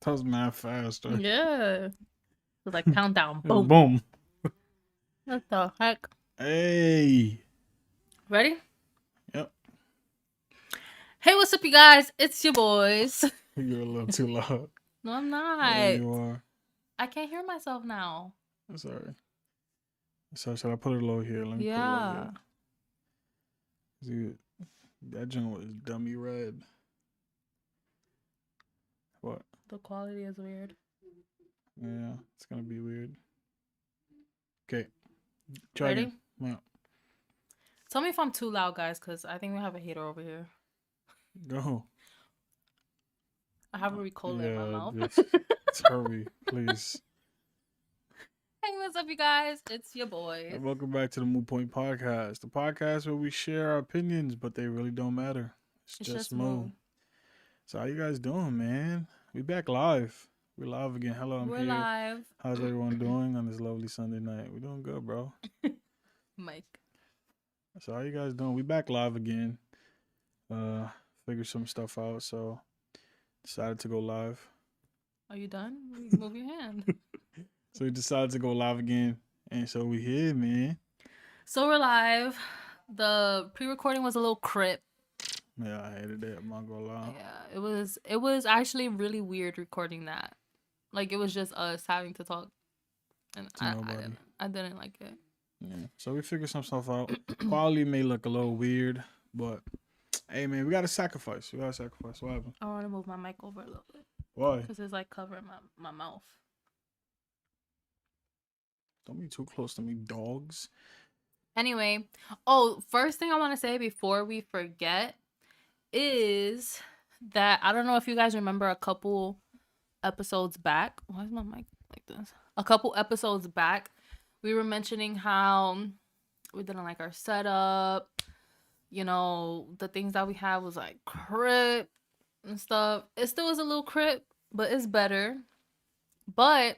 That was mad fast, right? Yeah. It was like countdown. Boom. Boom. What the heck? Hey. Ready? Yep. Hey, what's up, you guys? It's your boys. You're a little too loud. No, I'm Yeah, not. you are. I can't hear myself now. Sorry. So should I put it low here? Let me put it low Yeah. here. See, that joint was dummy red. What? The quality is weird. Yeah, it's gonna be weird. Okay. Try Ready? again. Yeah. Tell me if I'm too loud, guys, because I think we have a hater over here. Go. I have a Ricola in my mouth. Let's hurry, please. Hey, what's up, you guys? It's your boys. And welcome back to the Moot Point Podcast, the podcast where we share our opinions, but they really don't matter. It's just Moo. Moo. So how you guys doing, man? We back live. We're live again. Hello, I'm We're here. live. How's everyone doing on this lovely Sunday night? We're doing good, bro. Mike. So how you guys doing? We back live again. Figured some stuff out, so decided to go live. Are you done? Move your hand. So we decided to go live again, and so we here, man. So we're live. The pre-recording was a little crip. Yeah, I hated it. I'm not gonna lie. Yeah, it was actually really weird recording that. Like, it was just us having to talk, and I didn't like it. Yeah, so we figured some stuff out. Quality may look a little weird, but hey, man, we gotta sacrifice. What happened? I want to move my mic over a little bit. Why? Because it's like covering my mouth. Don't be too close to me, dogs. Anyway, first thing I want to say before we forget is that I don't know if you guys remember a couple episodes back. Why is my mic like this? A couple episodes back, we were mentioning how we didn't like our setup. You know, the things that we had was like crip and stuff. It still is a little crip, but it's better. But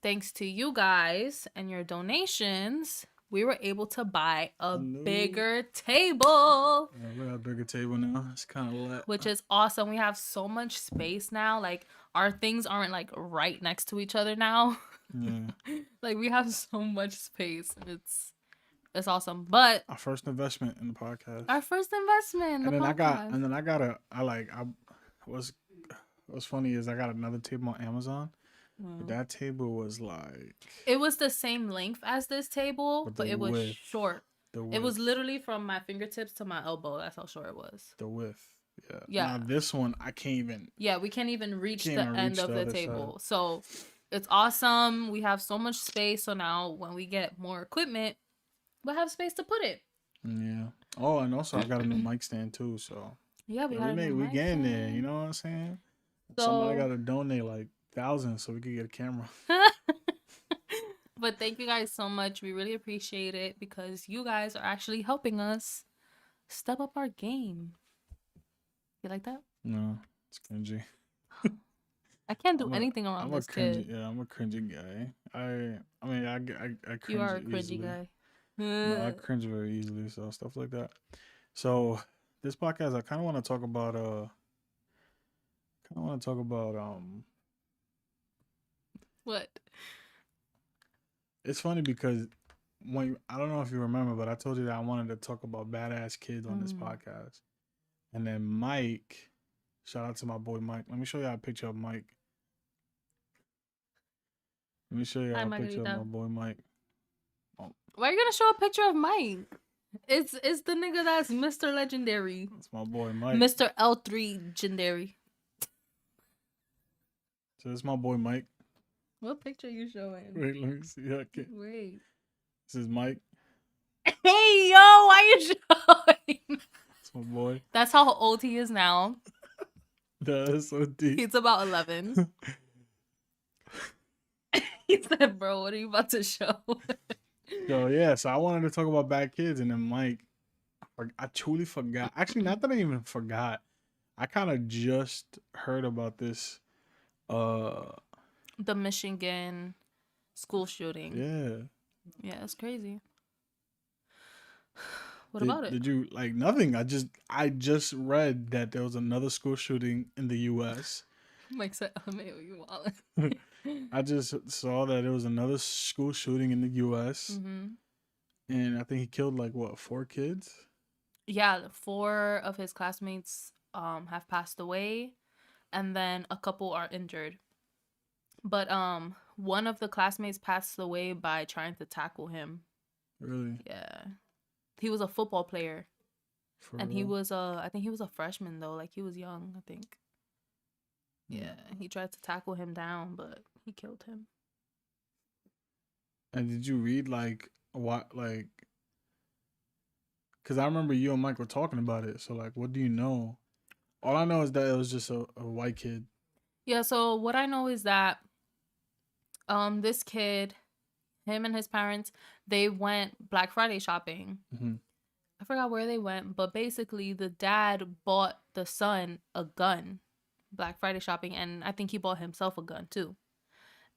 thanks to you guys and your donations, we were able to buy a bigger table. Yeah, we got a bigger table now. It's kind of lit. Which is awesome. We have so much space now. Like, our things aren't like right next to each other now. Yeah. Like, we have so much space. It's awesome. But our first investment in the podcast. Our first investment in the podcast. What's funny is I got another table on Amazon. But that table was like... It was the same length as this table, but it was short. It was literally from my fingertips to my elbow. That's how short it was. The width. Yeah. Yeah. Now this one, I can't even... Yeah, we can't even reach the end of the table. Side. So it's awesome. We have so much space. So now when we get more equipment, we'll have space to put it. Yeah. Oh, and also I got a new mic stand too. So yeah, we getting there. You know what I'm saying? So, somebody got to donate like thousands so we could get a camera. But thank you guys so much. We really appreciate it because you guys are actually helping us step up our game. You like that? No, it's cringy. I can't do anything around this kid. Yeah, I'm a cringy guy. I cringe. You are a cringy easily. Guy. No, I cringe very easily, so stuff like that. So this podcast, I kind of want to talk about. What? It's funny because I don't know if you remember, but I told you that I wanted to talk about badass kids on this podcast, and then Mike. Shout out to my boy Mike. Let me show you a picture of Mike. Let me show you a picture of my boy Mike. Oh. Why are you gonna show a picture of Mike? It's the nigga that's Mr. Legendary. It's my boy Mike. Mr. L3 Legendary. So it's my boy Mike. What picture are you showing? Wait, let me see. Wait. This is Mike. Hey, yo, why are you showing? It's my boy. That's how old he is now. That's so deep. He's about 11. He said, bro, what are you about to show? So I wanted to talk about bad kids, and then Mike, I truly forgot. Actually, not that I even forgot. I kind of just heard about this. The Michigan school shooting. Yeah. Yeah, it's crazy. What about it? Did you nothing? I just read that there was another school shooting in the U.S. Mike said, "LMAO, you wildin'." I just saw that there was another school shooting in the U.S. Mm-hmm. and I think he killed like what 4 kids. Yeah, 4 of his classmates have passed away, and then a couple are injured. But one of the classmates passed away by trying to tackle him. Really? Yeah. He was a football player. For And he real? was I think he was a freshman though, like he was young, I think. Yeah, he tried to tackle him down, but he killed him. And did you read like what like? Because I remember you and Mike were talking about it. So like, what do you know? All I know is that it was just a white kid. Yeah, so what I know is that this kid, him and his parents, they went Black Friday shopping. Mm-hmm. I forgot where they went, but basically the dad bought the son a gun Black Friday shopping, and I think he bought himself a gun too.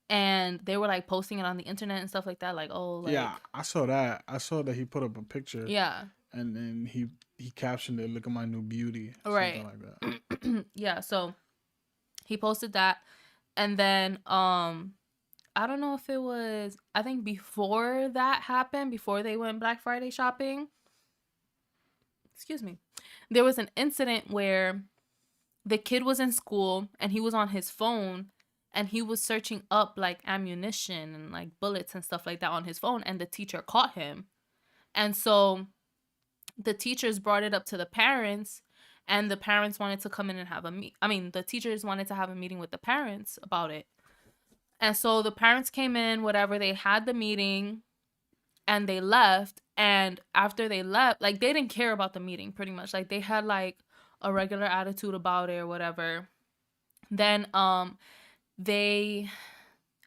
And they were like posting it on the internet and stuff like that, like, oh, Yeah, like, I saw that. I saw that he put up a picture yeah, and then he captioned it, "Look at my new beauty," something right. like that. Yeah, so he posted that, and then I don't know if it was, I think before that happened, before they went Black Friday shopping, excuse me, there was an incident where the kid was in school and he was on his phone and he was searching up like ammunition and like bullets and stuff like that on his phone, and the teacher caught him. And so the teachers brought it up to the parents, and the parents wanted to come in and have the teachers wanted to have a meeting with the parents about it. And so the parents came in, whatever, they had the meeting and they left. And after they left, like they didn't care about the meeting pretty much. Like they had like a regular attitude about it or whatever. Then they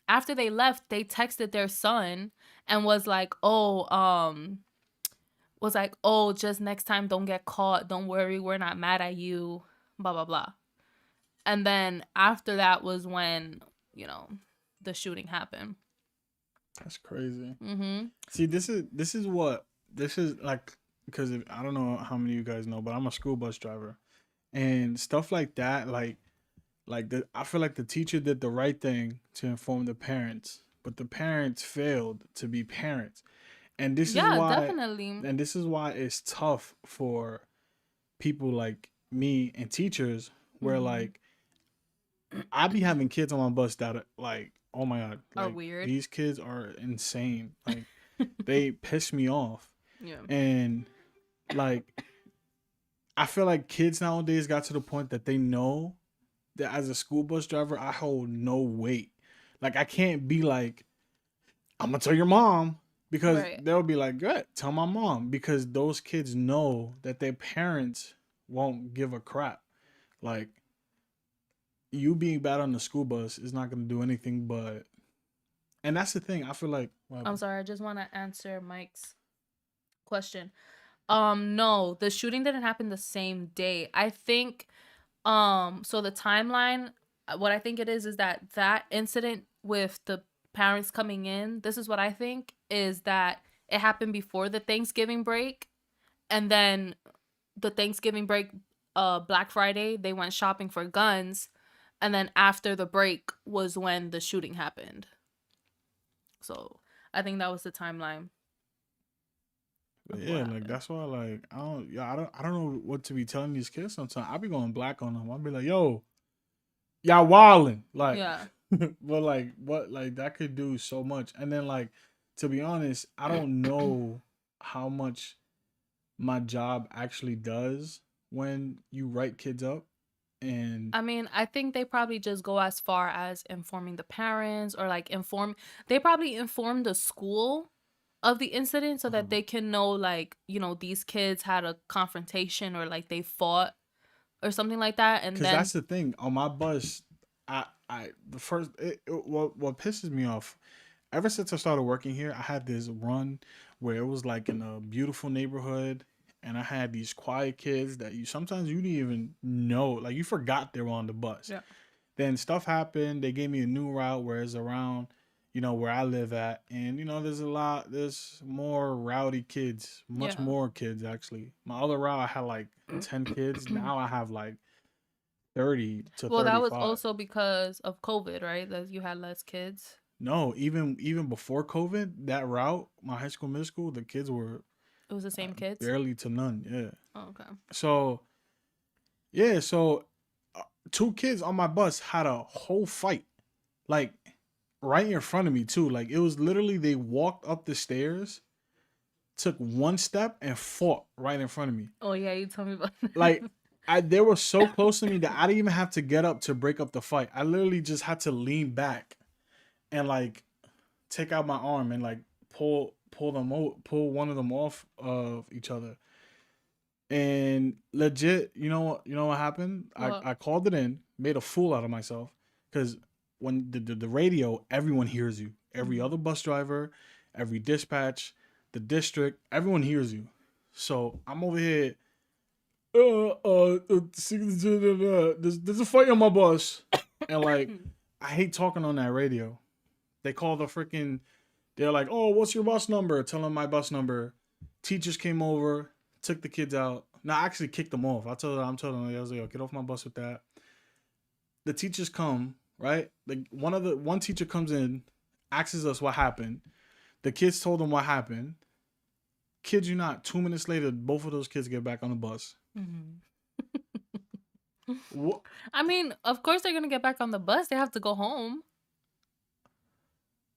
after they left, they texted their son and was like, "Oh, just next time don't get caught. Don't worry, we're not mad at you." Blah blah blah. And then after that was when, you know, the shooting happened. That's crazy. Mhm. See, this is like because I don't know how many of you guys know, but I'm a school bus driver, and stuff like that, I feel like the teacher did the right thing to inform the parents, but the parents failed to be parents, and Yeah, definitely. this is why it's tough for people like me and teachers, where Mhm. like I be having kids on my bus that are like, oh my god, Are like weird. these kids are insane, like they piss me off, Yeah. and like I feel like kids nowadays got to the point that they know that as a school bus driver, I hold no weight. Like I can't be like, I'm gonna tell your mom because Right. they'll be like, good, tell my mom because those kids know that their parents won't give a crap. Like you being bad on the school bus is not gonna do anything but, and that's the thing. I feel like, I'm well, sorry, I just want to answer Mike's question. No, the shooting didn't happen the same day. I think so the timeline, what I think it is that incident with the parents coming in, this is what I think is that it happened before the Thanksgiving break, and then the Thanksgiving break, Black Friday, they went shopping for guns, and then after the break was when the shooting happened. So I think that was the timeline but of what yeah, like happened. that's why like I don't know what to be telling these kids sometimes. I be going black on them. I'll be like, yo, y'all wildin'. Like Yeah. but like what like that could do so much. And then like to be honest, I don't know how much my job actually does when you write kids up and I mean, I think they probably just go as far as informing the parents or like they probably inform the school of the incident so that they can know, like, you know, these kids had a confrontation or like they fought or something like that. And because then, that's the thing on my bus. I the first what pisses me off ever since I started working here, I had this run where it was like in a beautiful neighborhood, and I had these quiet kids that you sometimes you didn't even know, like you forgot they were on the bus. yeah. Then stuff happened. They gave me a new route where it's around, where I live at, and there's more rowdy kids, much Yeah. more kids actually. My other route, I had like 10 kids. Now I have like 30 to Well, that was 35. also because of COVID, right? That you had less kids. No, even before COVID, that route, my high school, middle school, the kids were It was the same kids. barely to none. Yeah. Oh, okay. So yeah, so two kids on my bus had a whole fight, like right in front of me too. Like it was literally they walked up the stairs, took one step, and fought right in front of me. Oh yeah, you told me about Like that. they were so close to me that I didn't even have to get up to break up the fight. I literally just had to lean back and like take out my arm and like pull one of them off of each other. And legit, you know what happened? What? I called it in, made a fool out of myself, because when the radio, everyone hears you. Every Mhm. other bus driver, every dispatch, the district, everyone hears you. So I'm over here. There's a fight on my bus, and like I hate talking on that radio. They call the freaking. They're like, "Oh, what's your bus number?" Tell them my bus number. Teachers came over, took the kids out. No, I actually kicked them off. I'm telling them, I was like, "Yo, get off my bus with that." The teachers come, right? Like one teacher comes in, asks us what happened. The kids told them what happened. Kid you not, 2 minutes later, both of those kids get back on the bus. Mhm. What? I mean, of course they're gonna get back on the bus. They have to go home.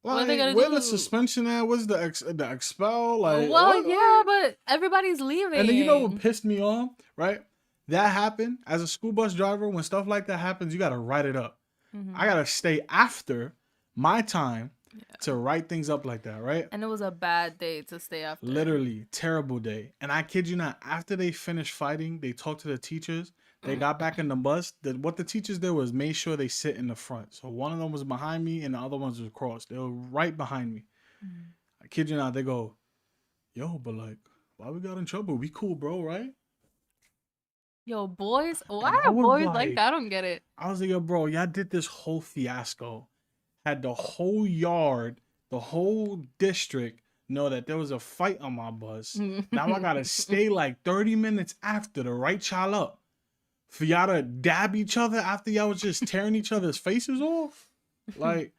What are they Like, gonna where the do? suspension at? What's the expel? Like, Well, what? yeah, but everybody's And then you know what leaving. pissed me off, right? That happened as a school bus driver. When stuff like that happens, you gotta write it up. I Mhm. gotta stay after my time Yeah. to write things up like that, right? And it was a bad day to stay after. Literally terrible day. And I kid you not, after they finished fighting, they talked to the teachers. They got back in the bus. What the teachers did was made sure they sit in the front. So one of them was behind me and the other ones was across. They were right behind me. Mhm. I kid you not, they go, "Yo, but like, why we got in trouble? We cool, bro, right?" Yo, boys, why And I are was boys like like, that? I don't get it. "Yo, bro, y'all did this whole fiasco. Had the whole yard, the whole district know that there was a fight on my bus. Now I gotta stay like 30 minutes after to write y'all up for y'all to dab each other after y'all was just tearing each other's faces off. Like,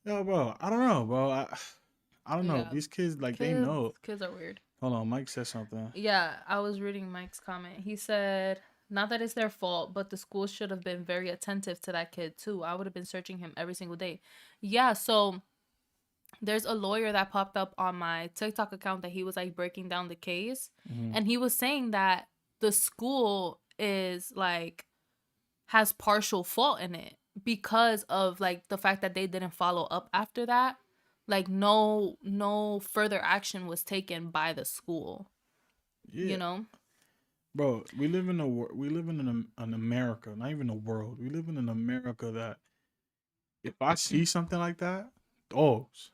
yo, bro, I don't know, bro. I don't know. Yeah, These kids, like, they kids, know. kids are weird. Hold on, Mike said something. Yeah, I was reading Mike's comment. He said, "Not that it's their fault, but the school should have been very attentive to that kid too. I would have been searching him every single day." Yeah, so there's a lawyer that popped up on my TikTok account that he was like breaking down the case, Mm-hmm. and he was saying that the school is like has partial fault in it because of like the fact that they didn't follow up after that. Like no further action was taken by the school, you Yeah, know? bro. We live in an America, not even a world. We live in an America that if I see something like that, dogs,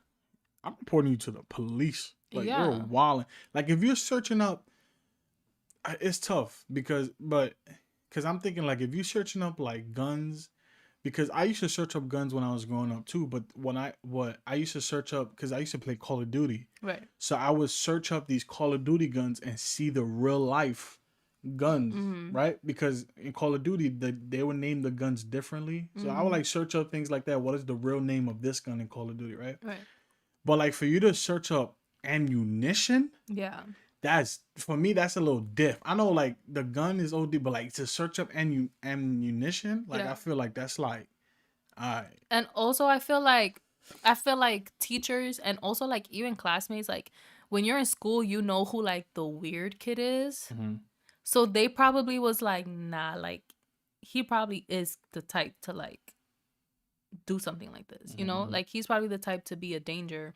I'm reporting you to the police. Like you're Yeah. wilding. Like if you're searching up, it's tough because I'm thinking like if you're searching up like guns, because I used to search up guns when I was growing up too. But what I used to search up because I used to play Call of Duty, Right. so I would search up these Call of Duty guns and see the real life guns, Mhm. right? Because in Call of Duty, they would name the guns differently. So I would Mhm. like search up things like that. What is the real name of this gun in Call of Duty, right? Right. But like for you to search up ammunition, Yeah. that's for me. That's a little diff. I know like the gun is OD, but like to search up ammunition, like Yeah. I feel like that's like, alright. And also I feel like teachers and also like even classmates, like when you're in school, you know who like the weird kid is. Mm-hmm. So they probably was like, nah, like he probably is the type to like do something like this, you know? Mm-hmm. Like he's probably the type to be a danger.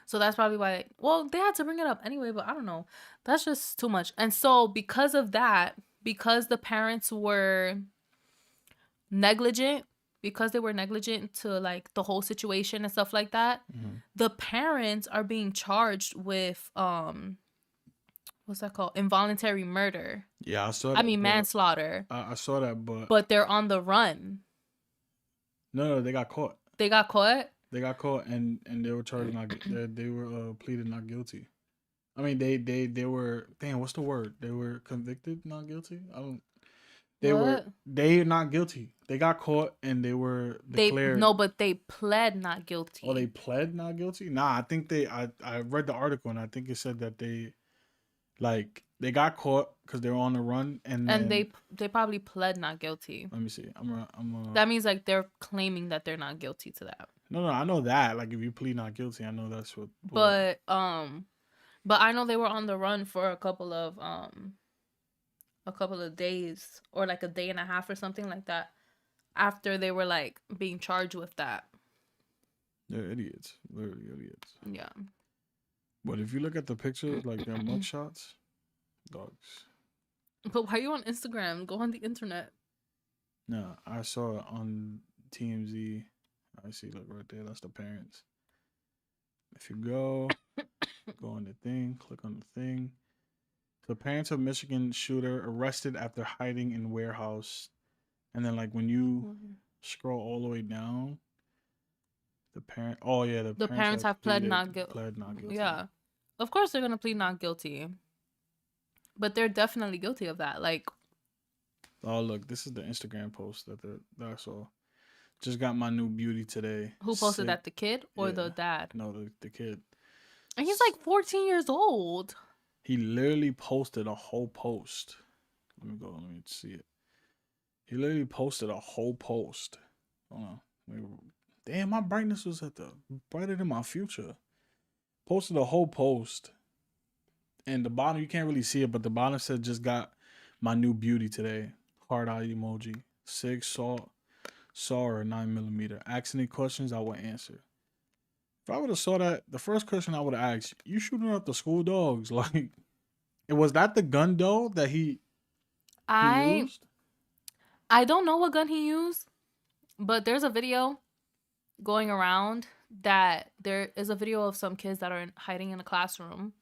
So that's probably why, well, they had to bring it up anyway, but I don't know. That's just too much. And so because of that, because the parents were negligent, because they were negligent to like the whole situation and stuff like that, Mm-hmm. the parents are being charged with what's that called? Involuntary murder. Yeah, I saw I that, mean but manslaughter. I saw that, But they're on the run. no, they got caught. They got caught. They got caught and they were charged not. They were pleaded not guilty. I mean, they were damn. What's the word? They were convicted not guilty. I don't. What? They not guilty. They got caught and they were declared. But they pled not guilty. Oh, they pled not guilty? Nah, I think I read the article and I think it said that they got caught because they were on the run and then they probably pled not guilty. let me see. That means like they're claiming that they're not guilty to that. No, I know that. Like if you plead not guilty, I know that's what. But I know they were on the run for a couple of days or like a day and a half or something like that after they were like being charged with that. They're idiots. Literally idiots. Yeah. But if you look at the pictures, like their mugshots, dogs. But why are you on Instagram? Go on the internet. No, I saw it on TMZ. I see, look right there. That's the parents. If you go on the thing, click on the thing. The parents of Michigan shooter arrested after hiding in warehouse. And then, like, when you scroll all the way down, the parents have pled not guilty. Yeah. Of course they're going to plead not guilty. But they're definitely guilty of that. Like, oh, look, this is the Instagram post that I saw. Just got my new beauty today. Who posted that? The kid or the dad? No, the kid. And he's like 14 years old. He literally posted a whole post. Let me see it. He literally posted a whole post. Hold on. Damn, my brightness was brighter than my future. Posted a whole post. And the bottom, you can't really see it, but the bottom said, just got my new beauty today. Heart eye emoji. 6 saw or 9mm. Ask any questions, I will answer. If I would have saw that, the first question I would have asked, you shooting up the school dogs? Like, was that the gun though that he used? I don't know what gun he used, but there's a video going around that there is a video of some kids that are hiding in a classroom.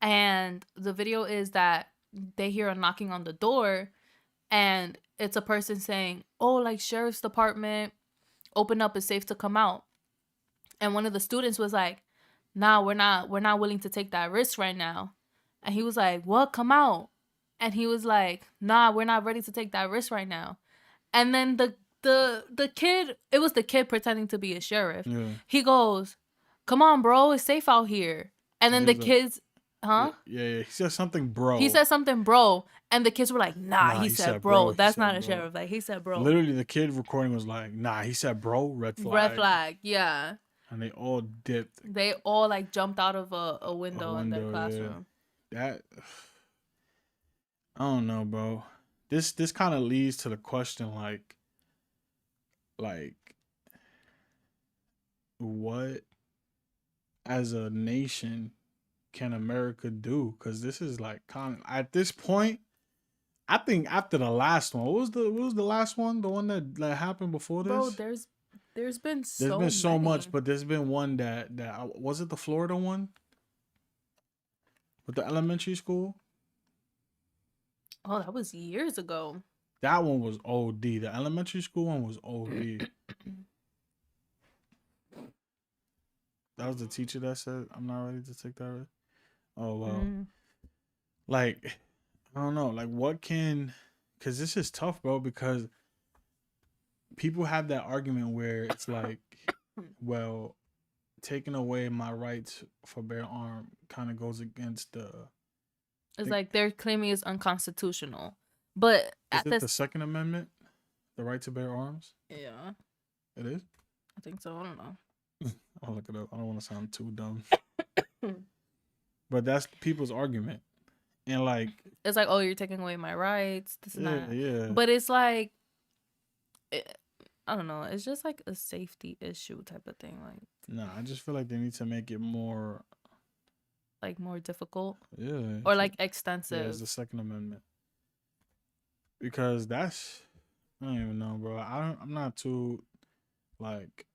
And the video is that they hear a knocking on the door and it's a person saying, oh, like sheriff's department, open up, it's safe to come out. And one of the students was like, nah, we're not willing to take that risk right now. And he was like, what? Come out. And he was like, nah, we're not ready to take that risk right now. And then the kid, it was the kid pretending to be a sheriff. Yeah. He goes, come on, bro, it's safe out here. And then the kids, huh? Yeah, he said something, bro. He said something, bro. And the kids were like, nah, he said bro. That's not a sheriff. Like, he said bro. Literally, the kid recording was like, nah, he said bro, red flag. Red flag, yeah. And they all dipped. They all like jumped out of a window in their classroom. Yeah. I don't know, bro. This kind of leads to the question, like, what as a nation can America do? Because this is like kind of at this point. I think after the last one, what was the last one? The one that happened before this? Bro, there's been so much, but there's been one that was it the Florida one with the elementary school? Oh, that was years ago. That one was OD. The elementary school one was OD. That was the teacher that said, I'm not ready to take that risk. Oh, well. Like, I don't know. Like, what can... Because this is tough, bro, because people have that argument where it's like, well, taking away my rights for bear arm kind of goes against the... It's like they're claiming it's unconstitutional. But is it the Second Amendment? The right to bear arms? Yeah. It is? I think so. I don't know. I'll look it up. I don't want to sound too dumb. But that's people's argument. And like... It's like, oh, you're taking away my rights. This and that. Yeah. But it's like... I don't know. It's just like a safety issue type of thing. Like, nah, I just feel like they need to make it more... Like more difficult? Yeah. Or like extensive. Yeah, it's the Second Amendment. Because that's... I don't even know, bro. I'm not too... Like...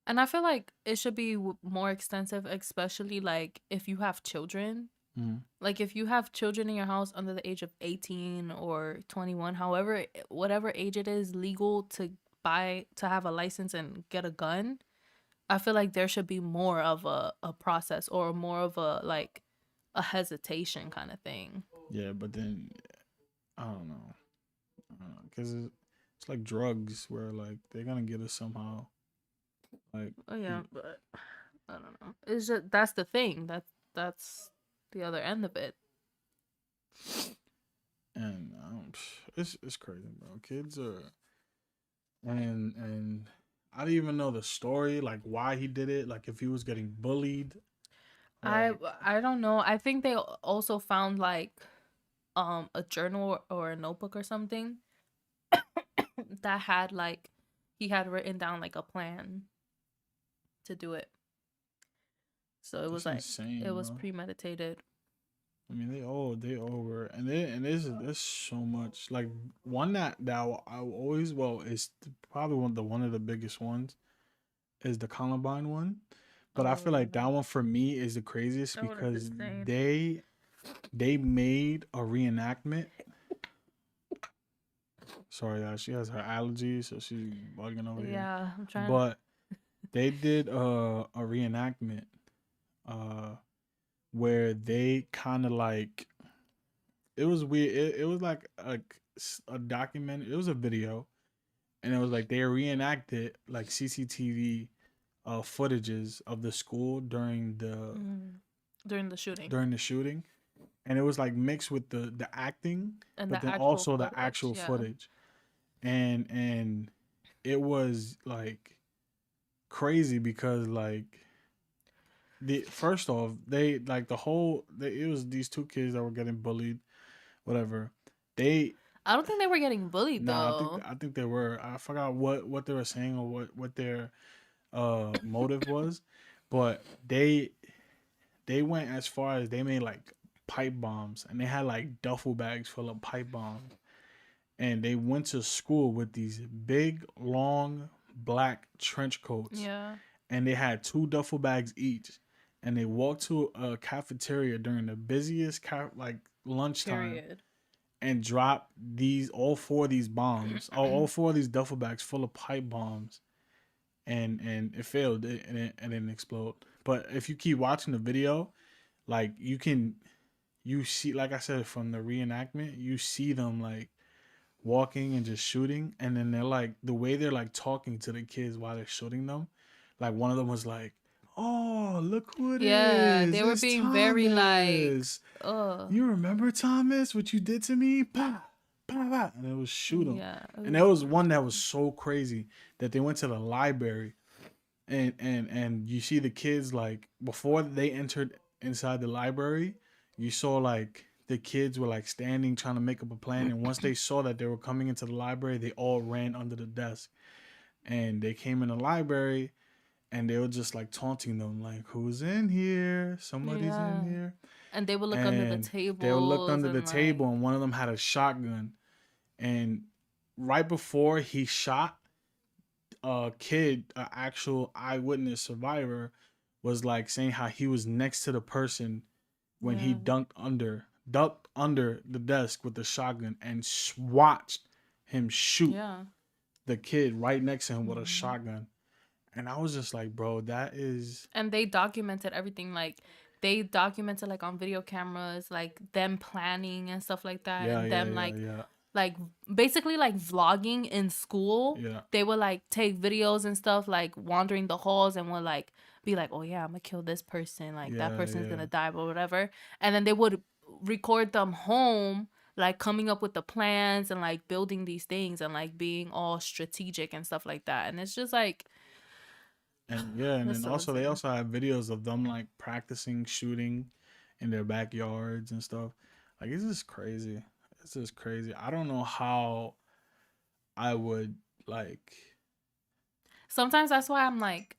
And I feel like it should be more extensive, especially like if you have children. Mm-hmm. Like if you have children in your house under the age of 18 or 21, however, whatever age it is legal to have a license and get a gun, I feel like there should be more of a process or more of a hesitation kind of thing. Yeah, but then I don't know. Because it's like drugs where like they're gonna get us somehow. Like, Oh yeah, but I don't know. It's just that's the thing. That's the other end of it. and it's crazy, bro. Kids are and I didn't even know the story, like why he did it, like if he was getting bullied, I like I don't know. I think they also found like a journal or a notebook or something that had like he had written down like a plan to do it. So it was that's like it insane, was bro. premeditated. I mean, they all were, and there's so much. Like one that I always, well, is probably one of the biggest ones is the Columbine one, but I Oh feel like yeah. that one for me is the craziest That one is because insane. they made a reenactment. Sorry, she has her allergies, so she's bugging over here. Yeah, I'm trying. But they did a reenactment uh where they kind of like it was weird. It was like a document. It was a video, and it was like they reenacted like CCTV footages of the school Mm, during the shooting during the shooting, and it was like mixed with the acting, and but the then actual also the footage. actual Yeah. footage, and it was like crazy because like the first off they like it was these two kids that were getting bullied, whatever. They I don't think they were getting bullied Nah, though. I think they were. I forgot what they were saying or what their motive was, but they went as far as they made like pipe bombs and they had like duffel bags full of pipe bombs and they went to school with these big long black trench coats Yeah. and they had two duffel bags each and they walked to a cafeteria during the busiest like lunchtime Period. and dropped these all four of these bombs, all four of these duffel bags full of pipe bombs, and it failed, and it didn't explode. But if you keep watching the video, like you see, like I said from the reenactment, you see them like walking and just shooting, and then they're like the way they're like talking to the kids while they're shooting them, like one of them was like, "Oh, look who it Yeah, is! they were It's being very like, Thomas. oh, You remember Thomas? What you did to me? Pa, pa, pa. And it was shoot him. yeah, And there was one that was so crazy that they went to the library and you see the kids like before they entered inside the library, you saw like the kids were like standing trying to make up a plan and once they saw that they were coming into the library, they all ran under the desk and they came in the library and they were just like taunting them like who's in here? Somebody's in yeah. here And they would look under the and they looked tables under the and like, table and one of them had a shotgun and right before he shot a kid, an actual eyewitness survivor was like saying how he was next to the person when he yeah, ducked under the desk with the shotgun and watched him shoot yeah. the kid right next to him with a Hmm. shotgun. And I was just like, bro, that is And they documented everything. Like, they documented like on video cameras, like them planning and stuff like that, yeah, and yeah, them yeah, yeah, like basically like vlogging in school. yeah, They would like take videos and stuff like wandering the halls and would like be like, oh yeah, I'm gonna kill this person, like that yeah, person's yeah. gonna die or whatever. And then they would record them home like coming up with the plans and like building these things and like being all strategic and stuff like that. And it's just like And yeah, and that's then so also they insane. also have videos of them like practicing shooting in their backyards and stuff. Like it's just crazy. It's just crazy. I don't know how I would like. Sometimes that's why I'm like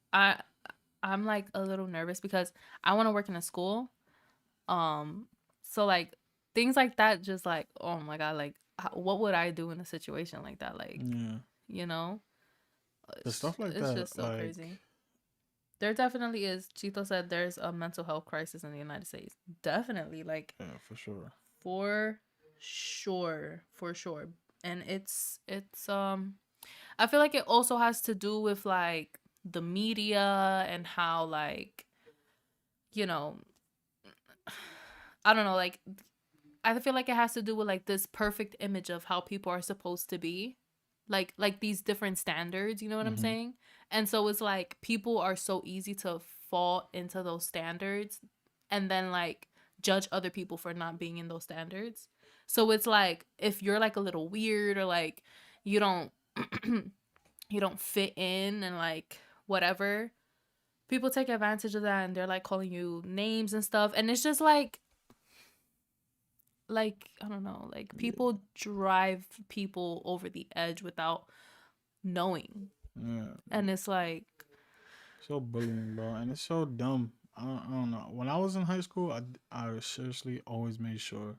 a little nervous because I want to work in a school. So like things like that just like, oh my god, like what would I do in a situation like that? Like, Yeah, you know, the stuff like it's that. just so Like crazy. There definitely is. Chito said there's a mental health crisis in the United States. Definitely, like yeah, for sure. for sure, for sure. And it's I feel like it also has to do with like the media and how like, you know, I don't know, like I feel like it has to do with like this perfect image of how people are supposed to be. Like these different standards, you know what I'm Mm-hmm. saying? And so it's like people are so easy to fall into those standards and then like judge other people for not being in those standards. So it's like if you're like a little weird or like you don't you don't fit in and like whatever, people take advantage of that and they're like calling you names and stuff, and it's just like I don't know, like Yeah. people drive people over the edge without knowing. Yeah. And it's like So bullying, bro, and it's so dumb. I don't know. When I was in high school, I seriously always made sure,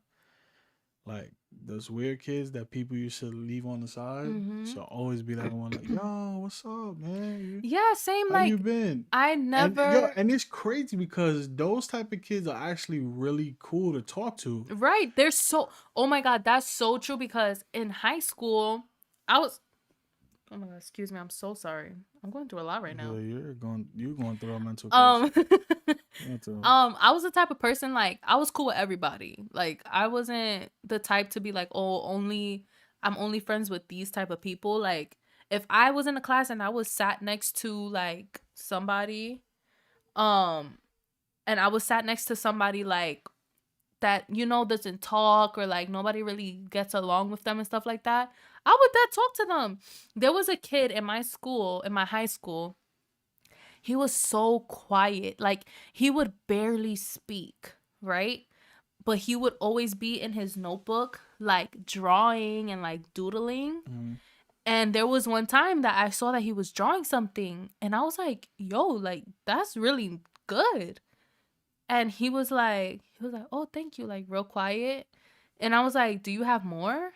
like, those weird kids that people used to leave on the side mhm. should always be that one, like, yo, what's up, man? Yeah, same, How you like been? I And yo, never. and it's crazy because those type of kids are actually really cool to talk to. Right, they're so, oh my god, that's so true because in high school I was, oh my god, excuse me, I'm so sorry, I'm going through a lot right I feel now. like you're going through a mental crisis. um Mental. I was the type of person, like I was cool with everybody. Like I wasn't the type to be like, oh, only I'm only friends with these type of people. Like if I was in a class and I was sat next to like somebody, um and I was sat next to somebody like that, you know, doesn't talk or like nobody really gets along with them and stuff like that, I would then talk to them. There was a kid in my school, in my high school, he was so quiet. Like he would barely speak, right? But he would always be in his notebook, like drawing and like doodling. Mm-hmm. And there was one time that I saw that he was drawing something, and I was like, yo, like that's really good. And he was like, oh, thank you, like real quiet. And I was like, do you have more?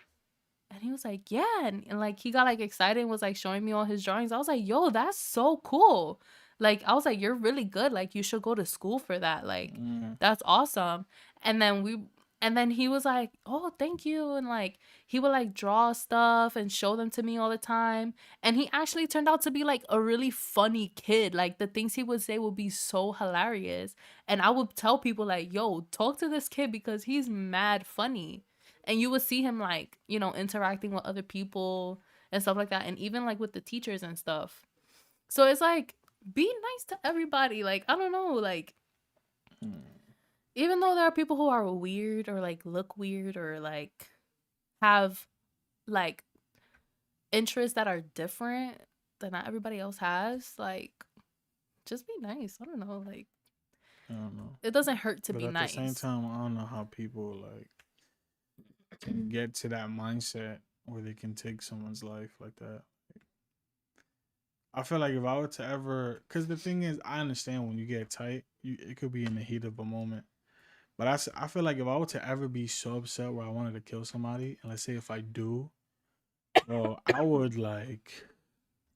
And he was like, yeah. And like he got like excited and was like showing me all his drawings. I was like, yo, that's so cool. Like I was like, you're really good. Like you should go to school for that. Like Mm-hmm. that's awesome. And then he was like, oh, thank you. And like he would like draw stuff and show them to me all the time. And he actually turned out to be like a really funny kid. Like the things he would say would be so hilarious. And I would tell people like, yo, talk to this kid because he's mad funny. And you would see him like, you know, interacting with other people and stuff like that, and even like with the teachers and stuff. So it's like, be nice to everybody. Like I don't know, like even though there are people who are weird or like look weird or like have like interests that are different that not everybody else has, like just be nice. I don't know, like I don't know. it doesn't hurt to But be at the same nice. time, I don't know how people like can get to that mindset where they can take someone's life like that. I feel like if I were to ever, because the thing is, I understand when you get tight, it could be in the heat of a moment. But I feel like if I were to ever be so upset where I wanted to kill somebody, and let's say if I do, bro, I would like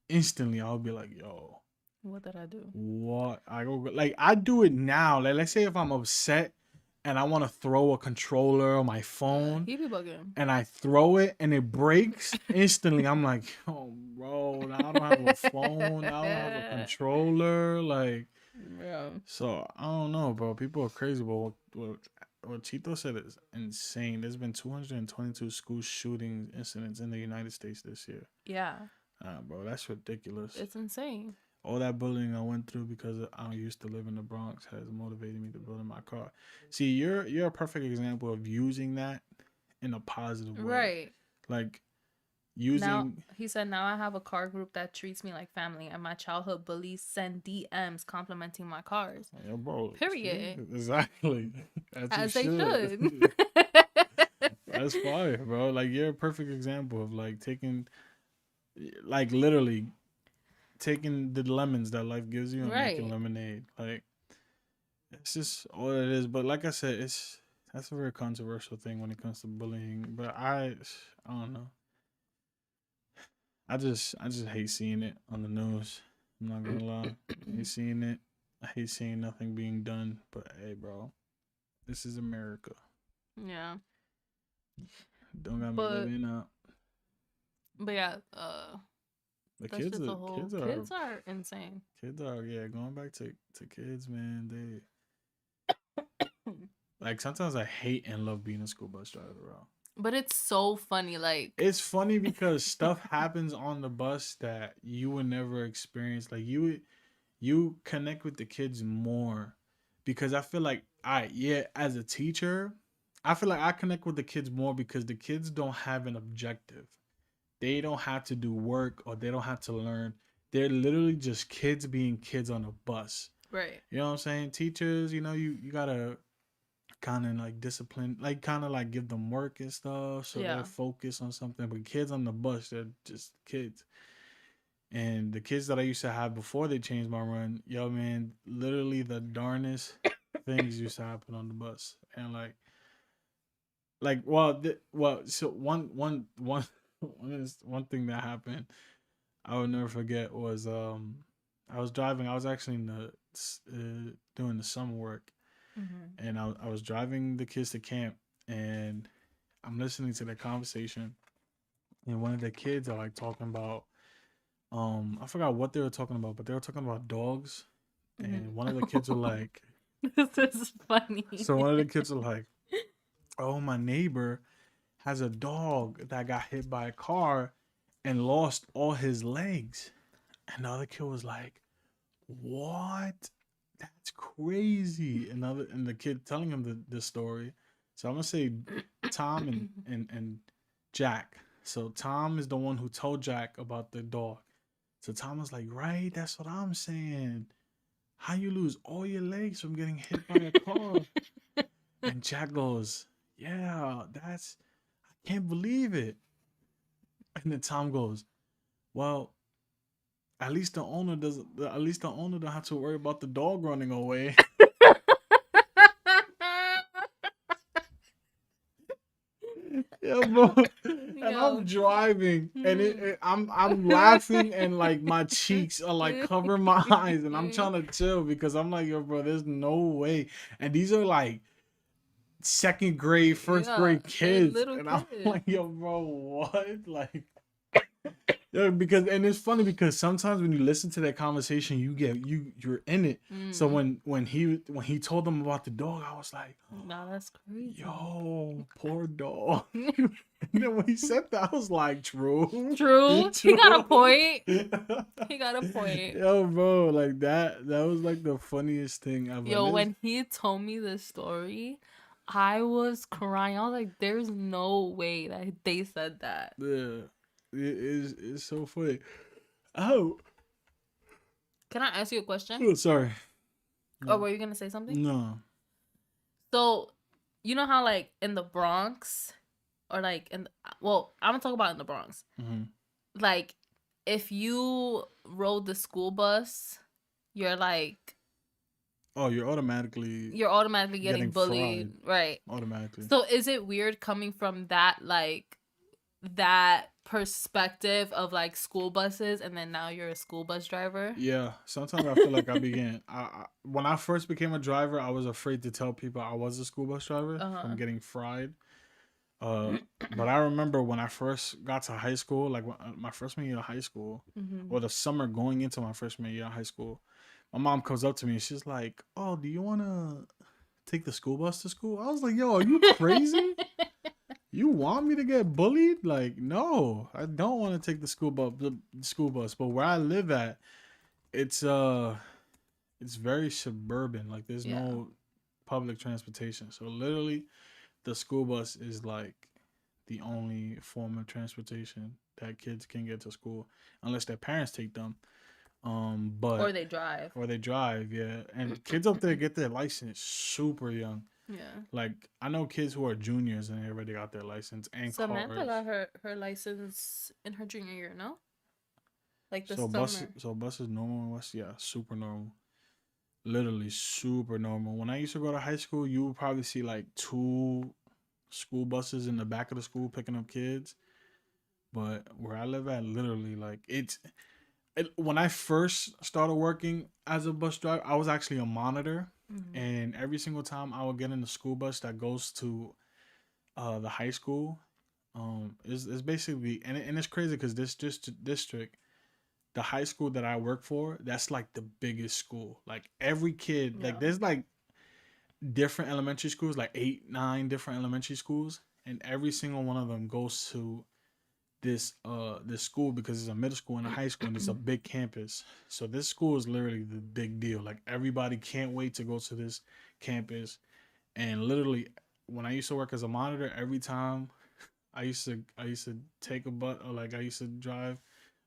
instantly, I would be like, yo, What did I do? what? I go like I do it now. Like let's say if I'm upset and I want to throw a controller or my phone He be bugging. and I throw it and it breaks instantly. I'm like, oh, bro, now I don't have a phone. Now I don't have a controller. Like, Yeah. so I don't know, bro. People are crazy. But what Chito said is insane. There's been 222 school shooting incidents in the United States this year. Yeah. Bro, that's ridiculous. It's insane. All that bullying I went through because I used to live in the Bronx has motivated me to build in my car. See, you're a perfect example of using that in a positive way. Right. Like Now, using he said, now I have a car group that treats me like family, and my childhood bullies send DMs complimenting my cars. yeah, bro. See? Period. Exactly. As you As they should. should. That's fire, bro. Like you're a perfect example of like taking like literally taking the lemons that life gives you and making Right. lemonade. Like it's just all it is. But like I said, it's that's a very controversial thing when it comes to bullying. But I don't know. I just hate seeing it on the news. I'm not gonna lie. I hate seeing it. I hate seeing nothing being done. But hey, bro, this is America. Yeah. Don't got me But living up. but yeah, The that's kids just are a whole, kids are kids are insane. kids are yeah going back to kids, man. Like sometimes I hate and love being a school bus driver, bro. But it's so funny. Like, It's funny because stuff happens on the bus that you would never experience. Like you connect with the kids more because I feel like I yeah as a teacher, I feel like I connect with the kids more because the kids don't have an objective. They don't have to do work or they don't have to learn. They're literally just kids being kids on a bus. right. You know what I'm saying? Teachers, you gotta kind of like discipline, like kind of like give them work and stuff so they're Yeah. focused on something. But kids on the bus, they're just kids. And the kids that I used to have before they changed my run, yo man, literally the darnest things used to happen on the bus. And like well, so one thing that happened I would never forget was I was driving. I was actually in the doing the summer work, Mm-hmm. and I was driving the kids to camp, and I'm listening to their conversation, and one of the kids are like talking about I forgot what they were talking about, but they were talking about dogs, and one of the kids were Mm-hmm. like, This is funny. so one of the kids were like, oh, my neighbor has a dog that got hit by a car and lost all his legs, and the other kid was like, what? That's crazy. And the kid telling him the story. So I'm gonna say Tom and Jack. So Tom is the one who told Jack about the dog. So Tom was like, right, that's what I'm saying. How you lose all your legs from getting hit by a car? And Jack goes, yeah, that's I can't believe it. And then Tom goes, well, at least the owner doesn't. At least the owner don't have to worry about the dog running away. Yeah, bro. And I'm Yo. driving, and Hmm. I'm laughing, and like my cheeks are like covering my eyes, and I'm trying to chill because I'm like, yo, bro, there's no way. And these are like second grade, first Yeah, grade they're kids, little and I'm kids. like, yo, bro, what? Like, yeah, because and it's funny because sometimes when you listen to that conversation, you're in it. So Mm. when he told them about the dog, I was like, Nah, that's crazy. yo, poor dog. And then when he said that, I was like, true, True. He got a true. point. He got a point. Yo, bro, like that was like the funniest thing ever. Yo, when he told me this story, I was crying. I was like, there's no way that they said that. Yeah, it's so funny. Oh, Can I ask you a question? oh, sorry. Or were you gonna say something? No. So, you know how like in the Bronx, or like well, I'm gonna talk about in the Bronx. Mm-hmm. Like, if you rode the school bus, you're like Oh, you're automatically you're automatically getting getting bullied, fried right? automatically. So is it weird coming from that that perspective of like school buses, and then now you're a school bus driver? Yeah, sometimes I feel like I began. When I first became a driver, I was afraid to tell people I was a school bus driver from Uh-huh. getting fried. Uh, but I remember when I first got to high school, like my freshman year of high school, Mm-hmm. or the summer going into my freshman year of high school, my mom comes up to me and she's like, "Oh, do you want to take the school bus to school?" I was like, "Yo, are you crazy? You want me to get bullied? Like, no, I don't want to take the school bus. But where I live at, it's it's very suburban. Like, there's Yeah. no public transportation. So literally, the school bus is like the only form of transportation that kids can get to school, unless their parents take them. Or But they drive. or they drive, yeah. And kids up there get their license super young. Yeah. Like I know kids who are juniors and they already got their license and Samantha cars. got her license in her junior year, no? Like the So bus summer. so buses normal in West, yeah, super normal. Literally super normal. When I used to go to high school, you would probably see like two school buses in the back of the school picking up kids. But where I live at, literally, like when I first started working as a bus driver, I was actually a monitor, Mm-hmm. and every single time I would get in the school bus that goes to the high school, is basically and it's crazy because this just district, the high school that I work for, that's like the biggest school. Like every kid, like Yeah. there's like different elementary schools, like 8, 9 different elementary schools, and every single one of them goes to this school because it's a middle school and a high school and it's a big campus. So this school is literally the big deal. Like everybody can't wait to go to this campus. And literally, when I used to work as a monitor, every time I used to take a bus, or like I used to drive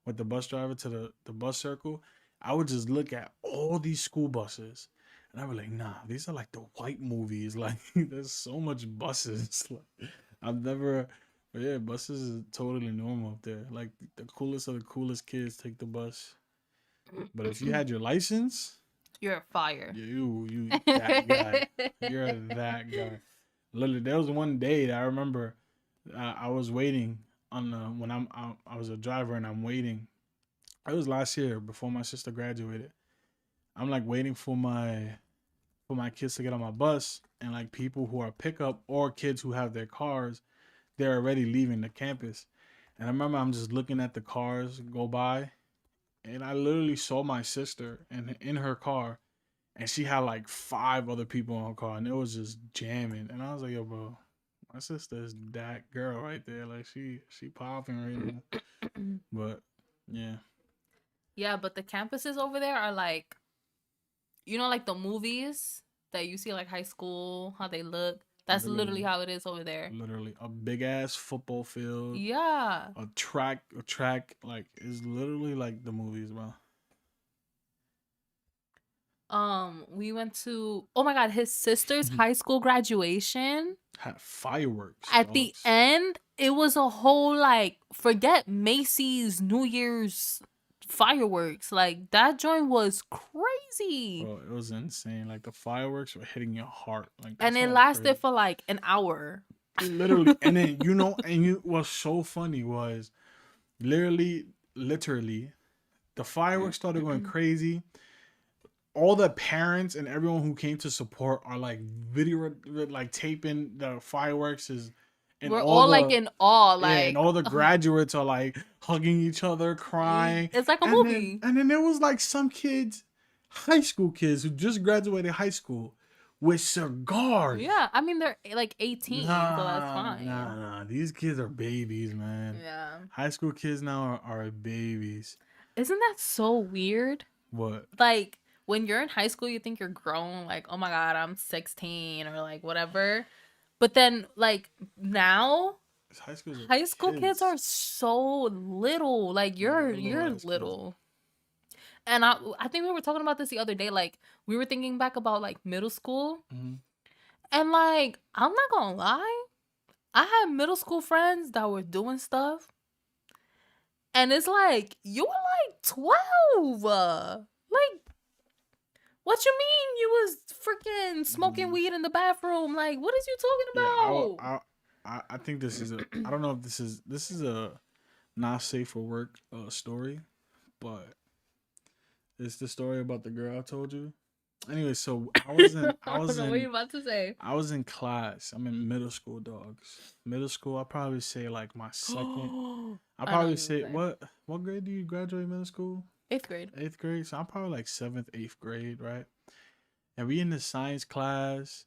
with the bus driver to the bus circle, I would just look at all these school buses. And I was like, nah, these are like the white movies. Like, there's so much buses. Like, I've never, but yeah, buses is totally normal up there. Like, the coolest of the coolest kids take the bus. But if you had your license, You're a fire. you that guy. You're that guy. Literally, there was one day that I remember I was waiting on the when I was a driver and I'm waiting. It was last year before my sister graduated. I'm like waiting for my kids to get on my bus, and like people who are pickup or kids who have their cars, they're already leaving the campus. And I remember I'm just looking at the cars go by, and I literally saw my sister in her car, and she had like 5 other people in her car, and it was just jamming. And I was like, yo, bro, my sister is that girl right there. Like she popping right now. But yeah, Yeah, but the campuses over there are like, like the movies that you see, like high school, how they look. That's literally literally, how it is over there. literally a big ass football field, Yeah. a track like is literally like the movies, bro. We went to, oh my God, his sister's high school graduation. Had fireworks, At the dogs. end, it was a whole like, forget Macy's New Year's fireworks. Like that joint was crazy. Bro, it was insane. Like the fireworks were hitting your heart. Like And that's it how lasted crazy. for like an hour. Literally, and then what's so funny was literally, the fireworks started going crazy. All the parents and everyone who came to support are like video, like taping the fireworks is, and We're all all like the in awe, yeah, and like all the graduates are like hugging each other, crying, it's like a and then movie. and then there was like some kids, high school kids who just graduated high school, with cigars. Yeah, I mean they're like 18, so that's fine. Nah. These kids are babies, man. Yeah. High school kids now are babies. Isn't that so weird? What? Like when you're in high school, you think you're grown, like, oh my God, I'm 16 or like whatever. But then like now, high school kids are so little. Like you're little. And I think we were talking about this the other day. Like we were thinking back about like middle school. Mm-hmm. And like, I'm not gonna lie, I had middle school friends that were doing stuff. And it's like, you were like 12. Like, what you mean you was freaking smoking weed in the bathroom? Like, what is you talking about? I think this is a. I don't know if this is a not safe for work story, but it's the story about the girl I told you. Anyway, so I was in I don't know what you about to say. I was in class. I'm in middle school, dogs. Middle school, I probably say like my second. I probably say what grade do you graduate middle school? 8th grade. 8th grade. So I'm probably like 7th, 8th grade, right? And we in the science class,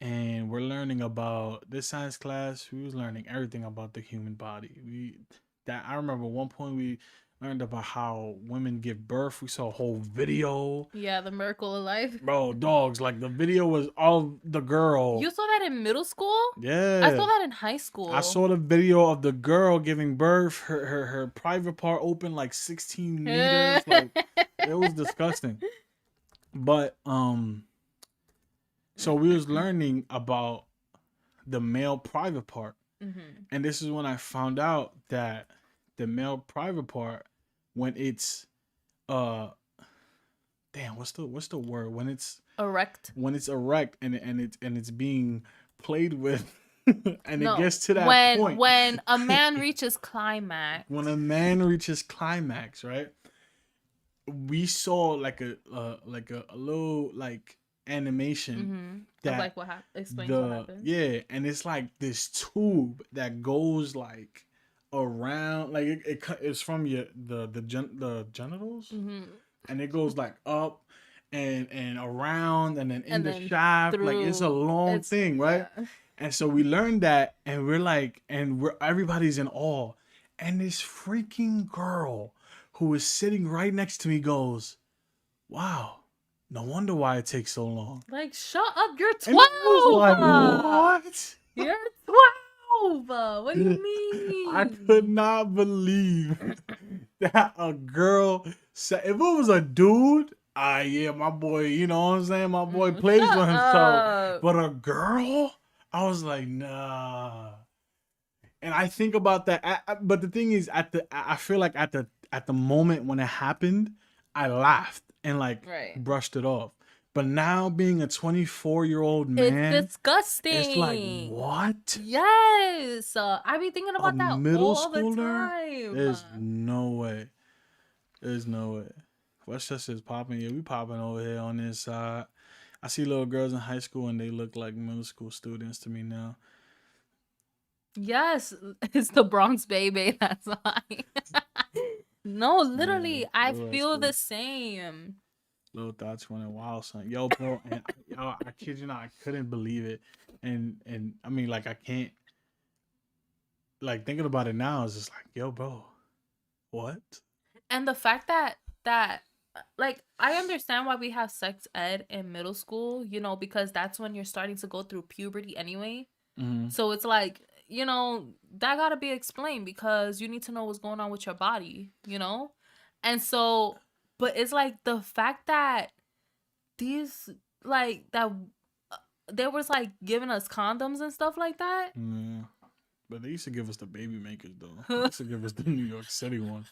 and we're learning about this science class. We was learning everything about the human body. I remember one point we learned about how women give birth. We saw a whole video. Yeah, the miracle of life. Bro, dogs, like the video was of the girl. You saw that in middle school? Yeah. I saw that in high school. I saw the video of the girl giving birth, her private part open like 16 meters. Like it was disgusting. But so we was learning about the male private part. Mm-hmm. And this is when I found out that the male private part, when it's what's the word, when it's erect and it's being played with and it gets to that point when a man reaches climax. When a man reaches climax, right? We saw like a little like animation that of like what explains what happens. Yeah, and it's like this tube that goes like around, like it's from the genitals, and it goes like up, and around and then in And the then shaft. Like it's a through long it's thing, right? yeah. And so we learned that, and we're like, and we're everybody's in awe. And this freaking girl who is sitting right next to me goes, "Wow, no wonder why it takes so long." Like, shut up, you're And I was 12. like, "What?" You're 12. What do you I could mean? not believe that a girl said, if it was a dude, yeah, my boy, you know what I'm saying? My boy plays for Shut himself. up. But a girl, I was like, nah. And I think about that. But the thing is, I feel like at the moment when it happened, I laughed and like Right. brushed it off. But now being a 24-year-old It's man, it's like, disgusting. what? Yes. I be thinking A about that middle all the schooler? time. There's no way. There's no way. Westchester's popping. Yeah, we popping over here on this side. I see little girls in high school and they look like middle school students to me now. Yes, it's the Bronx baby. That's why. No, Yeah, literally, I little high feel school. the same. Little thoughts running wild, son. Yo, bro, and yo, I kid you not, I couldn't believe it. And I mean, like, I can't, like, thinking about it now is just like, yo, bro, what? And the fact that like I understand why we have sex ed in middle school, because that's when you're starting to go through puberty anyway. Mm-hmm. So it's like, that got to be explained because you need to know what's going on with your body. And so but it's like the fact that these like that there was like giving us condoms and stuff like that. Yeah. But they used to give us the baby makers, though. They used to give us the New York City one.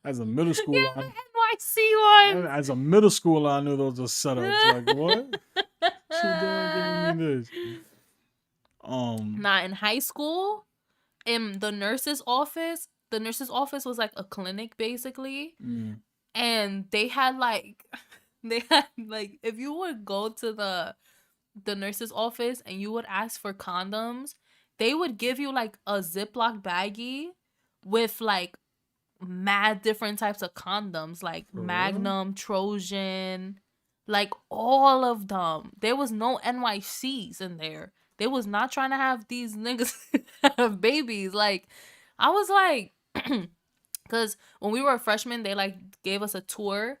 As a middle school, Yeah, the NYC ones. as a middle schooler, I knew those were setups. Like, what? What you doing giving me this? Not in high school, in the nurse's office was like a clinic basically. Mm, And they had like they had like if you would go to the nurse's office and you would ask for condoms, they would give you like a Ziploc baggie with like mad different types of condoms, like for real? Magnum, Trojan, like all of them. There was no NYCs in there. They was not trying to have these niggas have babies. Like, I was like, because when we were freshmen, they like gave us a tour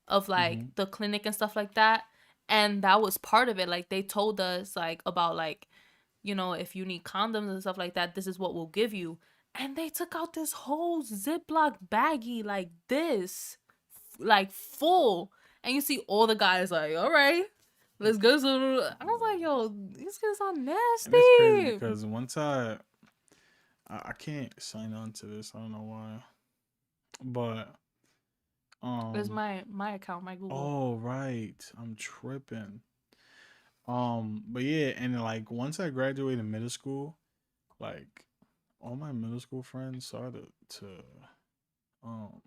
of like Mm-hmm. the clinic and stuff like that. And that was part of it. Like, they told us like about like, if you need condoms and stuff like that, this is what we'll give you. And they took out this whole Ziploc baggie like this, like full. And you see all the guys like, all right, let's go. I was like, yo, these guys are And it's crazy nasty. because once I can't sign on to this. I don't know why. But It's um my account, my Google. oh right. I'm tripping. But yeah, and like once I graduated middle school, like all my middle school friends started to um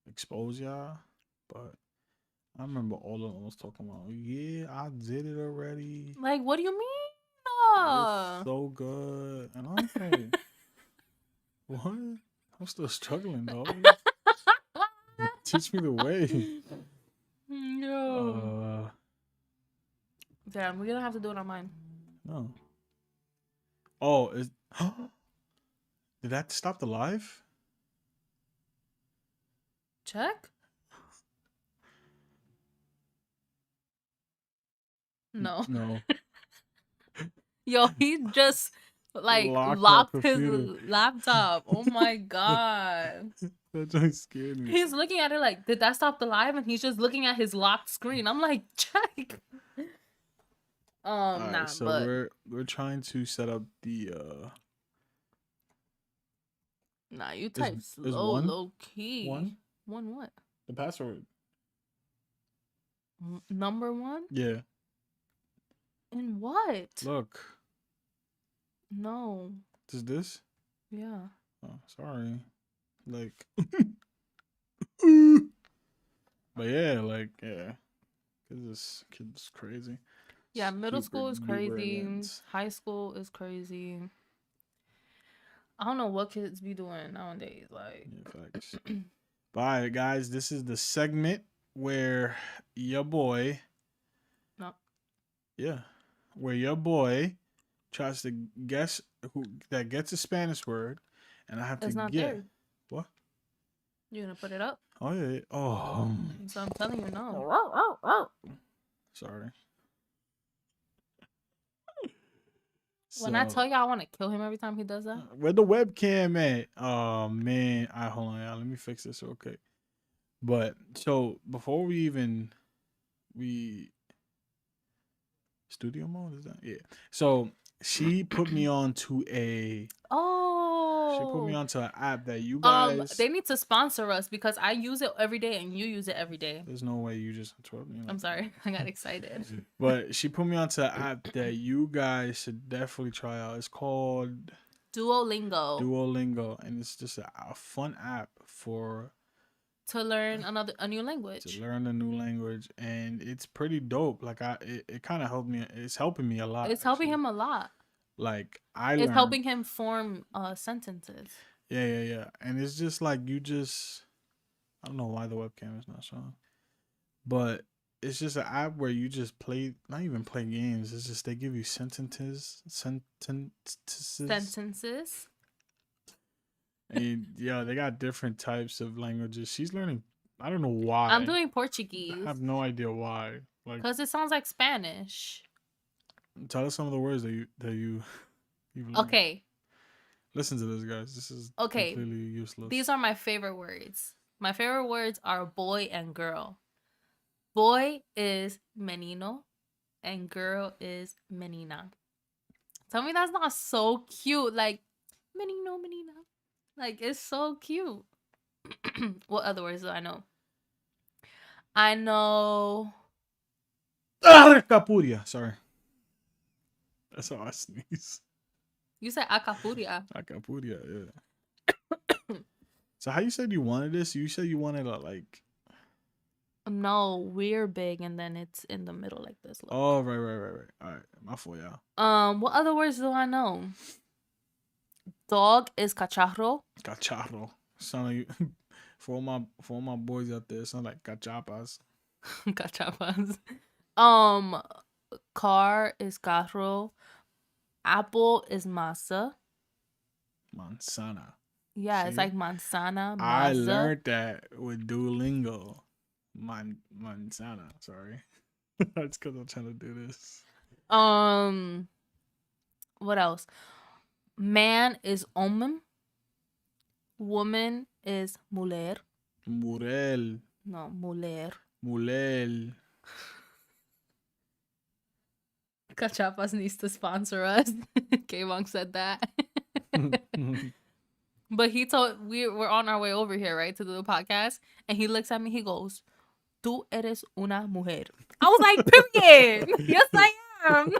expose y'all. But I remember all of them was talking about, yeah, I did it already. Like, what do you mean? It was so good. And I was like, what? I'm still struggling, dog. Teach me the way. No. Damn, we're gonna have to do it on mine. No. Oh, did that stop the live? Check? No. No. Yo, he just like Locked my locked his computer. laptop. Oh my god. That just scared me. He's looking at it like, did that stop the live? And he's just looking at his locked screen. I'm like, check. All right, Nah, so but we're trying to set up the nah, you is type is slow, one low key. one One what? the password. Number one? Yeah. In what? Look. No. Is this? Yeah. Oh, sorry. Like but yeah, like yeah. Cause this kid's crazy. Yeah, middle Super school is duper crazy. advanced. High school is crazy. I don't know what kids be doing nowadays. Like, Yeah, facts. Bye, guys. This is the segment where your boy, No, yeah, where your boy tries to guess who that gets a Spanish word, and I have to it's not get there. what? You gonna put it up? Oh yeah. Oh, So I'm telling you no. sorry. When I So tell you I want to kill him every time he does that. where the webcam at? Oh man, I hold on, y'all. Let me fix this real quick. But so before we studio mode is that? Yeah. So she put me on to a she put me Oh, onto an app that you guys. they need to sponsor us because I use it every day and you use it every day. There's no way you just interrupt me. I'm sorry, I got excited. But she put me onto an app that you guys should definitely try out. It's called Duolingo Duolingo, and it's just a fun app for to learn a new to language. learn a new language, and it's pretty dope. Like it kind of helped me. It's helping me a lot. It's helping Actually. him a lot. Like I It's learned. helping him form sentences. Yeah. And it's just like you just. I don't know why the webcam is not showing, but it's just an app where you just play, not even play games. It's just they give you Sentences. and yeah, they got different types of languages. She's learning. I don't know why. I'm doing I Portuguese have no idea why. Like, because it sounds like Spanish. tell us some of the words you've learned. Okay. Listen to this, guys. This is Okay. completely useless. These are my favorite words. My favorite words are boy and girl. Boy is menino and girl is menina. Tell me that's not so cute. Like, menino, menina. Like, it's so cute. What other words do I know? I know. Capuria. Sorry. That's how I sneeze. You said acapuria. Capuria, yeah. So how you said you wanted this? You said you wanted a like. No, we're big and then it's in the middle like this. Look. Oh right. All right, my fault, y'all. What other words do I know? Dog is cachorro. Cachorro. Sound like for all my boys out there, sound like cachapas. Cachapas. Car is carro. Apple is masa. Manzana. Yeah, See? it's like manzana, masa. I learned that with Duolingo. Manzana. Sorry. That's because I'm trying to do this. What else? Man is homem. Woman is mulher. Murel. No, mulher. Mulel. Cachapas needs to sponsor us. K-Monk said that. But he told we're on our way over here, right, to do the podcast, and he looks at me. He goes, "Tú eres una mujer." I was like, "Period." Yes, I am.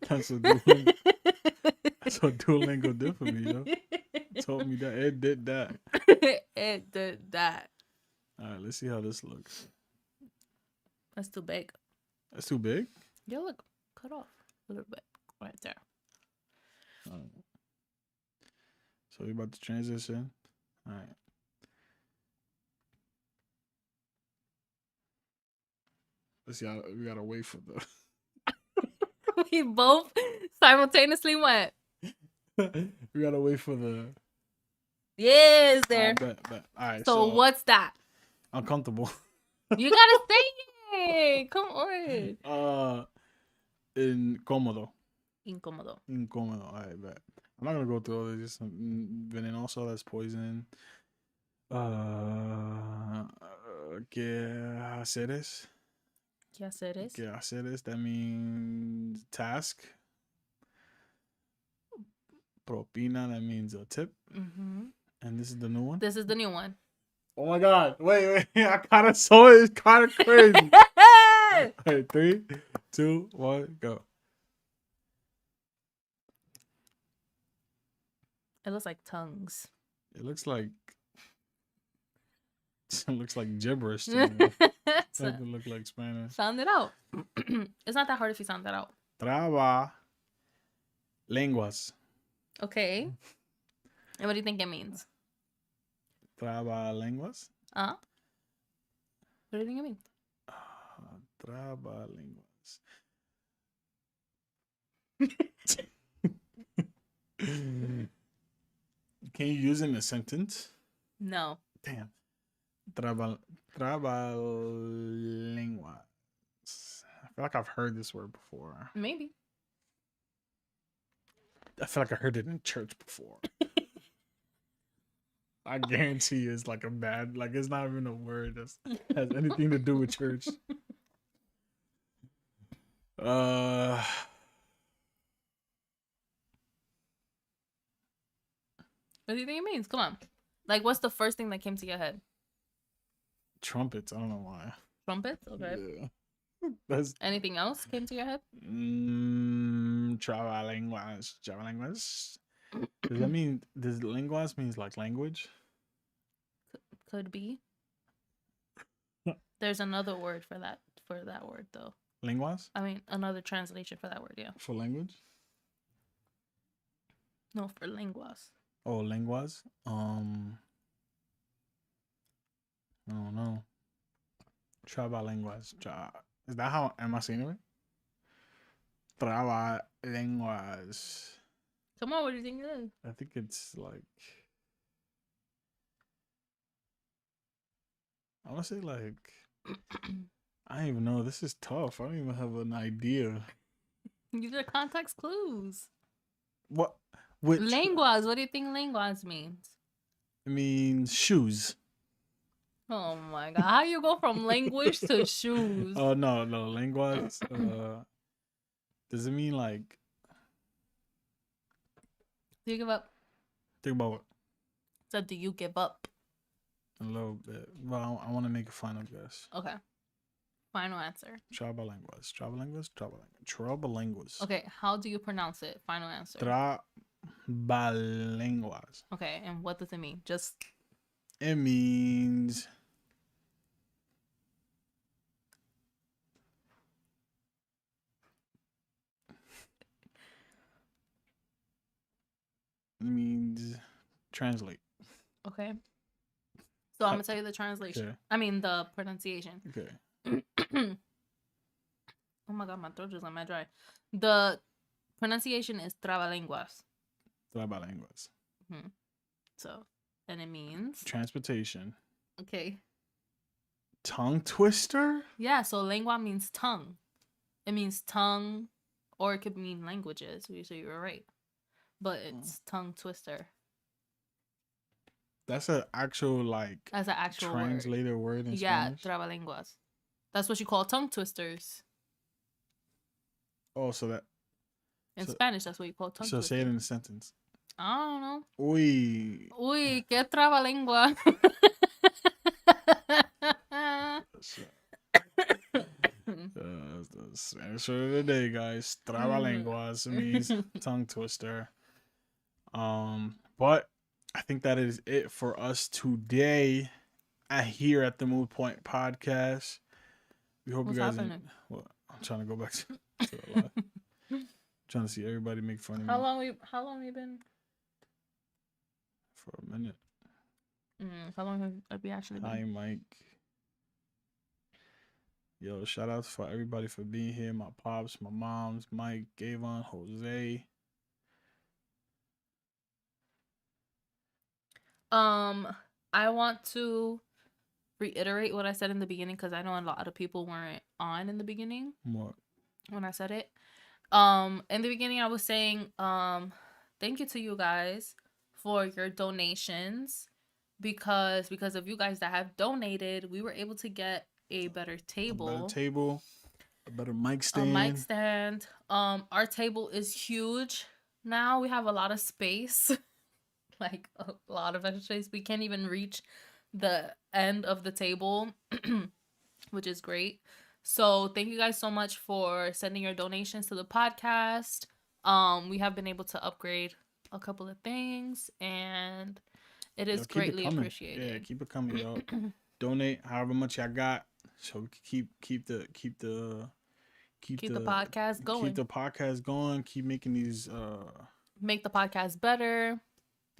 That's what Duolingo did for me, yo. It told me that it did that. It did that. All right, let's see how this looks. That's too big. That's too big? Yeah, look, cut off a little bit right there. So we about to transition. All right. Let's see. We gotta wait for the. We both simultaneously went. We gotta wait for the. Yes, there. Bet. All right. So what's that? Uncomfortable. You gotta say it. Come on. Incómodo. Incómodo. All right, bet. I'm not gonna go through all this. Just venenoso, that's poison. Quehaceres. Quehaceres, that means task. Propina, that means a tip. Mm-hmm. And this is the new one? This is the new one. Oh my god. Wait. I kind of saw it. It's kind of crazy. All right, 3, 2, 1, go. It looks like tongues. It looks like gibberish to me. It doesn't look like Spanish. Sound it out. It's not that hard if you sound that out. Traba lenguas. Okay. And what do you think it means? Traba lenguas. What do you think it means? Trabalenguas. Can you use it in a sentence? No. Damn. Trabalenguas. I feel like I've heard this word before. Maybe. I feel like I heard it in church before. I guarantee you it's like a bad, like it's not even a word that has anything to do with church. What do you think it means? Come on. Like, what's the first thing that came to your head? Trumpets. I don't know why. Trumpets? Okay. Yeah. That's Anything else came to your head? trabalenguas. Trabalenguas. Does that mean, does lenguas means like language? Could be. There's another word for that word though. Lenguas? I mean, another translation for that word, yeah. For language? No, for lenguas. Oh, lenguas? I don't know. Trabalenguas. Is that how, am I saying it right? Trabalenguas. Come on, what do you think it is? I think it's like, I want to say like, I don't even know. This is tough. I don't even have an idea. These are context clues. What? Which? Lenguas. What do you think lenguas means? It means shoes. Oh my god! How you go from language to shoes? Oh no, lenguas. Does it mean like? Do you give up? Think about what? So do you give up? A little bit. Well, I want to make a final guess. Okay. Final answer. Trabalenguas. Okay, how do you pronounce it? Final answer. Trabalenguas. Okay, and what does it mean? Just. It means. It means translate. Okay. So I'm gonna tell you the translation. Okay. I mean the pronunciation. Okay. Oh my god, my throat just went dry. The pronunciation is trabalenguas. Trabalenguas. Mm-hmm. So, and it means transportation. Okay. Tongue twister? Yeah, so lengua means tongue. It means tongue, or it could mean languages. So you were right, but it's tongue twister. That's an actual That's an actual translated word in Spanish? Spanish? Trabalenguas. That's what you call tongue twisters. Oh, so that... In Spanish, that's what you call tongue twisters. So say it in a sentence. I don't know. Uy. Uy, qué trabalengua. That's the Spanish word of the day, guys. Trabalenguas means tongue twister. But I think that is it for us today here at the Mood Point Podcast. We hope you guys. Well, I'm trying to go back to the live. Trying to see everybody make fun of me. How long you been? For a minute. How long have we actually been? Hi, Mike. Yo, shout out for everybody for being here. My pops, my moms, Mike, Gavon, Jose. I want to reiterate what I said in the beginning because I know a lot of people weren't on in the beginning. What? When I said it. In the beginning I was saying thank you to you guys for your donations because of you guys that have donated, we were able to get a better table. A better mic stand. A mic stand. Our table is huge. Now we have a lot of space. Like a lot of extra space. We can't even reach the end of the table, which is great. So thank you guys so much for sending your donations to the podcast. We have been able to upgrade a couple of things, and it is greatly appreciated. Yeah, keep it coming, y'all. Donate however much y'all got, so we can keep the podcast going. Keep the podcast going. Keep making these make the podcast better.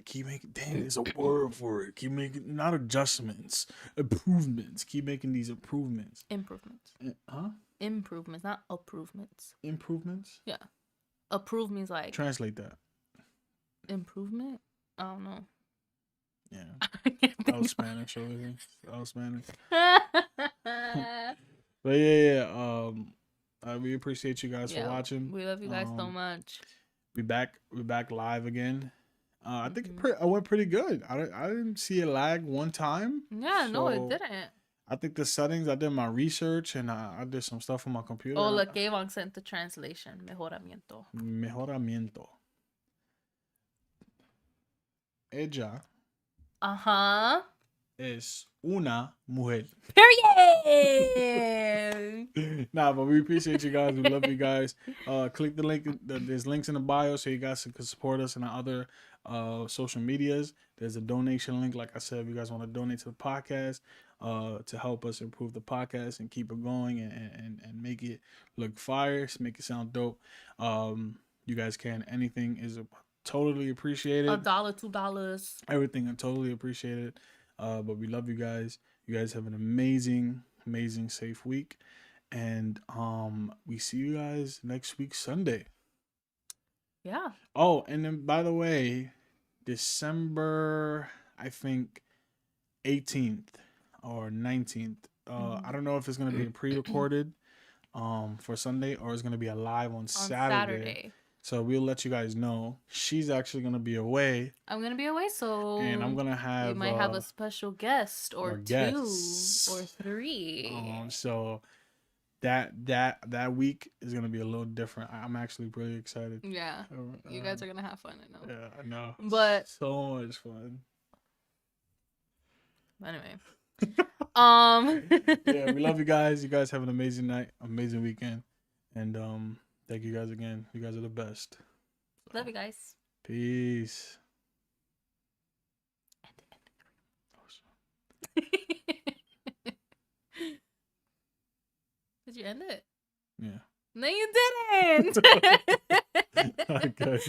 Keep making. Damn, there's a word for it. Keep making not adjustments, improvements. Keep making these improvements. Improvements. Huh? Improvements, not approvements. Improvements. Yeah. Approve means like Translate that. improvement. I don't know. Yeah. That was Spanish over here. That was Spanish. But yeah. We appreciate you guys for watching. We love you guys so much. We're back live again. I think I went pretty good. I didn't see a lag one time. Yeah, no, it didn't. I think the settings. I did my research and I did some stuff on my computer. Oh, look, Avon sent the translation. Mejoramiento. Ella. Es una mujer. Period. Nah, but we appreciate you guys. We love you guys. Click the link. There's links in the bio so you guys can support us in our other social medias. There's a donation link. Like I said, if you guys want to donate to the podcast to help us improve the podcast and keep it going and make it look fire, make it sound dope. You guys can. Anything is totally appreciated. $1, $2. Everything are totally appreciated. But we love you guys. You guys have an amazing, safe week. And we see you guys next week, Sunday. Yeah. Oh, and then by the way, December, I think 18th or 19th. I don't know if it's gonna be pre-recorded for Sunday or it's gonna be a live on Saturday. So we'll let you guys know. She's actually gonna be away. I'm gonna be away, so and I'm gonna have. We might have a special guest or two or three. So that week is gonna be a little different. I'm actually really excited. Yeah, you guys are gonna have fun. I know. Yeah, I know. But so much fun. Anyway. Yeah, we love you guys. You guys have an amazing night, amazing weekend, and thank you guys again. You guys are the best. Love you guys. Peace. Did you end it? Yeah. No, you didn't. All right, guys.